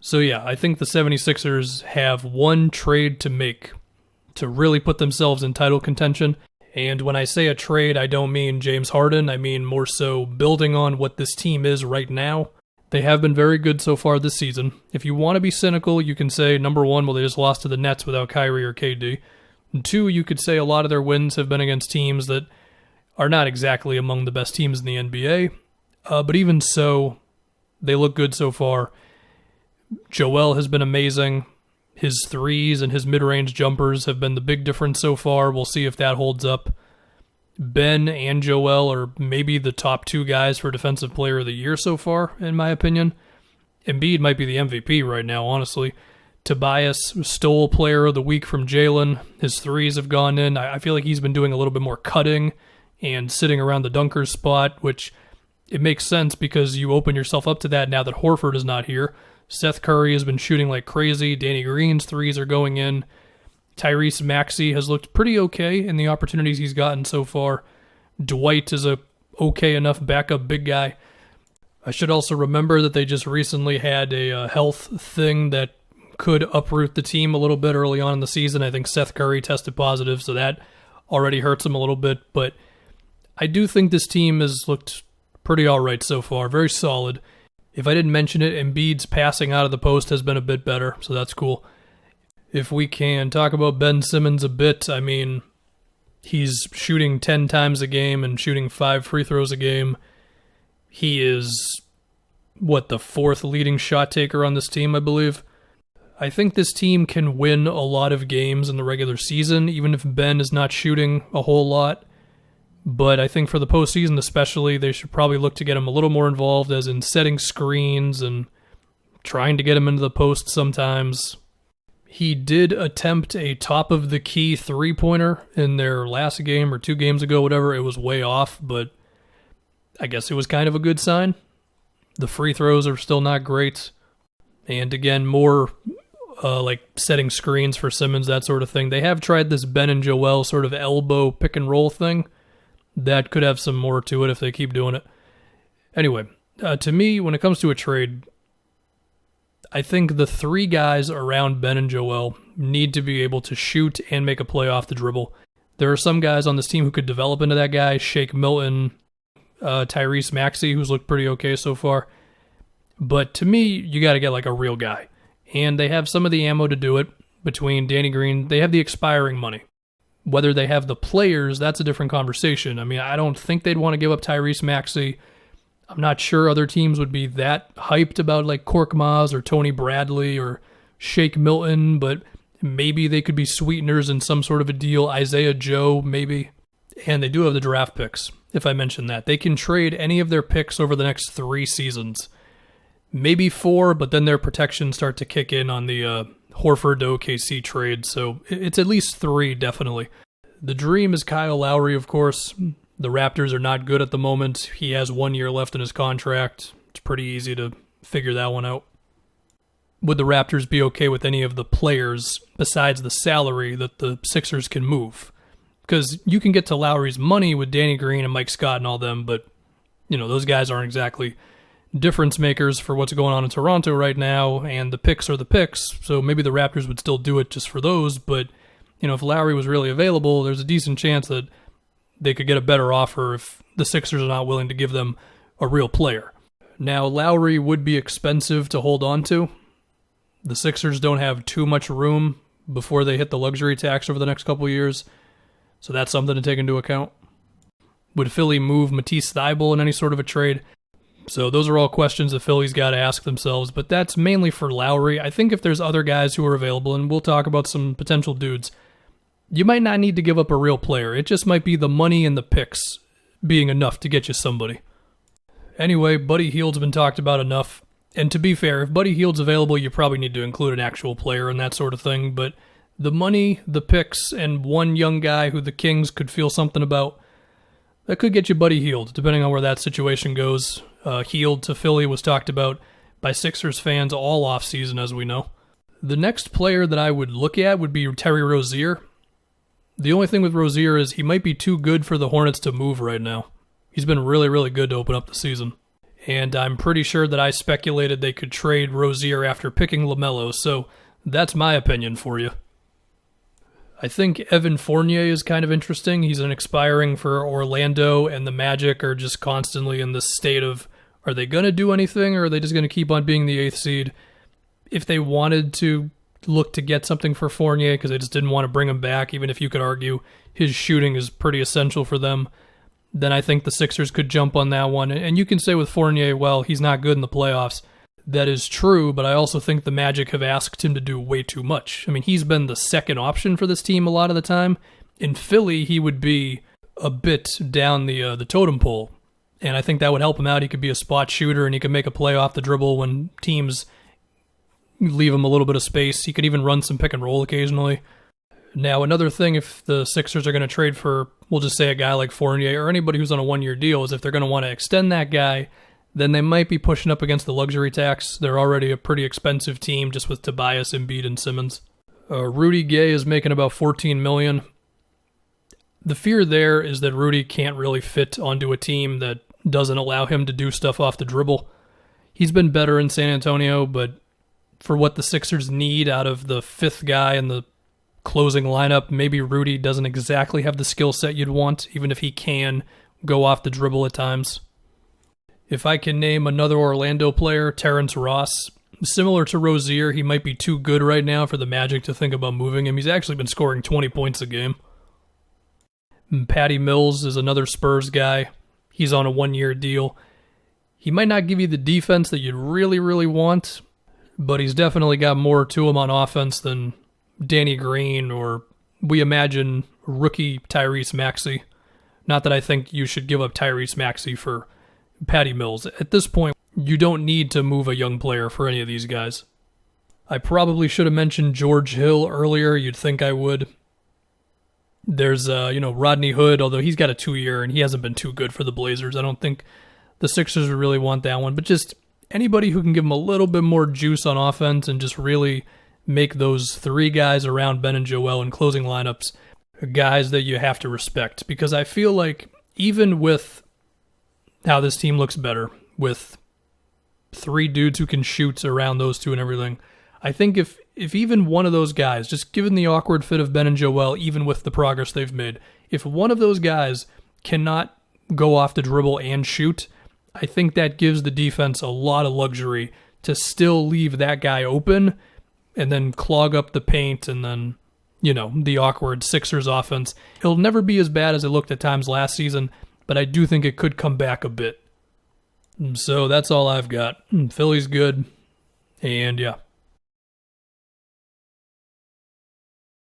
So yeah, I think the 76ers have one trade to make to really put themselves in title contention. And when I say a trade, I don't mean James Harden. I mean more so building on what this team is right now. They have been very good so far this season. If you want to be cynical, you can say, number one, well, they just lost to the Nets without Kyrie or KD. And two, you could say a lot of their wins have been against teams that are not exactly among the best teams in the NBA. But even so, they look good so far. Joel has been amazing. His threes and his mid-range jumpers have been the big difference so far. We'll see if that holds up. Ben and Joel are maybe the top two guys for Defensive Player of the Year so far, in my opinion. Embiid might be the MVP right now, honestly. Tobias stole Player of the Week from Jalen. His threes have gone in. I feel like he's been doing a little bit more cutting and sitting around the dunker spot, which it makes sense because you open yourself up to that now that Horford is not here. Seth Curry has been shooting like crazy. Danny Green's threes are going in. Tyrese Maxey has looked pretty okay in the opportunities he's gotten so far. Dwight is a okay enough backup big guy. I should also remember that they just recently had a health thing that could uproot the team a little bit early on in the season. I think Seth Curry tested positive, so that already hurts him a little bit. But I do think this team has looked pretty all right so far, very solid. If I didn't mention it, Embiid's passing out of the post has been a bit better, so that's cool. If we can talk about Ben Simmons a bit, I mean, he's shooting 10 times a game and shooting 5 free throws a game. He is, the fourth leading shot taker on this team, I believe. I think this team can win a lot of games in the regular season, even if Ben is not shooting a whole lot. But I think for the postseason especially, they should probably look to get him a little more involved, as in setting screens and trying to get him into the post sometimes. He did attempt a top-of-the-key three-pointer in their last game or 2 games ago, whatever. It was way off, but I guess it was kind of a good sign. The free throws are still not great. And again, more like setting screens for Simmons, that sort of thing. They have tried this Ben and Joel sort of elbow pick-and-roll thing. That could have some more to it if they keep doing it. Anyway, to me, when it comes to a trade, I think the 3 guys around Ben and Joel need to be able to shoot and make a play off the dribble. There are some guys on this team who could develop into that guy. Shake Milton, Tyrese Maxey, who's looked pretty okay so far. But to me, you got to get like a real guy. And they have some of the ammo to do it between Danny Green. They have the expiring money. Whether they have the players, that's a different conversation. I mean, I don't think they'd want to give up Tyrese Maxey. I'm not sure other teams would be that hyped about like Korkmaz or Tony Bradley or Shake Milton, but maybe they could be sweeteners in some sort of a deal. Isaiah Joe, maybe. And they do have the draft picks, if I mention that. They can trade any of their picks over the next 3 seasons. Maybe 4, but then their protections start to kick in on the Horford to OKC trade, so it's at least 3, definitely. The dream is Kyle Lowry, of course. The Raptors are not good at the moment. He has 1 year left in his contract. It's pretty easy to figure that one out. Would the Raptors be okay with any of the players besides the salary that the Sixers can move? Because you can get to Lowry's money with Danny Green and Mike Scott and all them, but those guys aren't exactly difference makers for what's going on in Toronto right now, and the picks are the picks, so maybe the Raptors would still do it just for those, but if Lowry was really available, there's a decent chance that they could get a better offer if the Sixers are not willing to give them a real player. Now, Lowry would be expensive to hold on to. The Sixers don't have too much room before they hit the luxury tax over the next couple of years, so that's something to take into account. Would Philly move Matisse Thybulle in any sort of a trade? So those are all questions that Philly's got to ask themselves, but that's mainly for Lowry. I think if there's other guys who are available, and we'll talk about some potential dudes, you might not need to give up a real player. It just might be the money and the picks being enough to get you somebody. Anyway, Buddy Hield's been talked about enough. And to be fair, if Buddy Hield's available, you probably need to include an actual player and that sort of thing, but the money, the picks, and one young guy who the Kings could feel something about, that could get you Buddy Hield, depending on where that situation goes. Hield to Philly was talked about by Sixers fans all offseason, as we know. The next player that I would look at would be Terry Rozier. The only thing with Rozier is he might be too good for the Hornets to move right now. He's been really, really good to open up the season. And I'm pretty sure that I speculated they could trade Rozier after picking LaMelo, so that's my opinion for you. I think Evan Fournier is kind of interesting. He's an expiring for Orlando, and the Magic are just constantly in this state of, are they going to do anything, or are they just going to keep on being the 8th seed? If they wanted to look to get something for Fournier, because they just didn't want to bring him back, even if you could argue his shooting is pretty essential for them, then I think the Sixers could jump on that one. And you can say with Fournier, well, he's not good in the playoffs. That is true, but I also think the Magic have asked him to do way too much. I mean, he's been the second option for this team a lot of the time. In Philly, he would be a bit down the totem pole, and I think that would help him out. He could be a spot shooter, and he could make a play off the dribble when teams leave him a little bit of space. He could even run some pick and roll occasionally. Now, another thing, if the Sixers are going to trade for, we'll just say a guy like Fournier or anybody who's on a one-year deal, is if they're going to want to extend that guy, then they might be pushing up against the luxury tax. They're already a pretty expensive team just with Tobias, Embiid, and Simmons. Rudy Gay is making about $14 million. The fear there is that Rudy can't really fit onto a team that doesn't allow him to do stuff off the dribble. He's been better in San Antonio, but for what the Sixers need out of the fifth guy in the closing lineup, maybe Rudy doesn't exactly have the skill set you'd want, even if he can go off the dribble at times. If I can name another Orlando player, Terrence Ross, similar to Rozier, he might be too good right now for the Magic to think about moving him. He's actually been scoring 20 points a game. Paddy Mills is another Spurs guy. He's on a one-year deal. He might not give you the defense that you'd really, really want, but he's definitely got more to him on offense than Danny Green or, we imagine, rookie Tyrese Maxey. Not that I think you should give up Tyrese Maxey for Paddy Mills. At this point, you don't need to move a young player for any of these guys. I probably should have mentioned George Hill earlier. You'd think I would. There's, Rodney Hood, although he's got a 2-year and he hasn't been too good for the Blazers. I don't think the Sixers would really want that one. But just anybody who can give them a little bit more juice on offense and just really make those three guys around Ben and Joel in closing lineups guys that you have to respect. Because I feel like even with how this team looks better, with three dudes who can shoot around those two and everything, I think if even one of those guys, just given the awkward fit of Ben and Joel, even with the progress they've made, if one of those guys cannot go off the dribble and shoot, I think that gives the defense a lot of luxury to still leave that guy open and then clog up the paint and then, the awkward Sixers offense. It'll never be as bad as it looked at times last season, but I do think it could come back a bit. So that's all I've got. Philly's good, and yeah.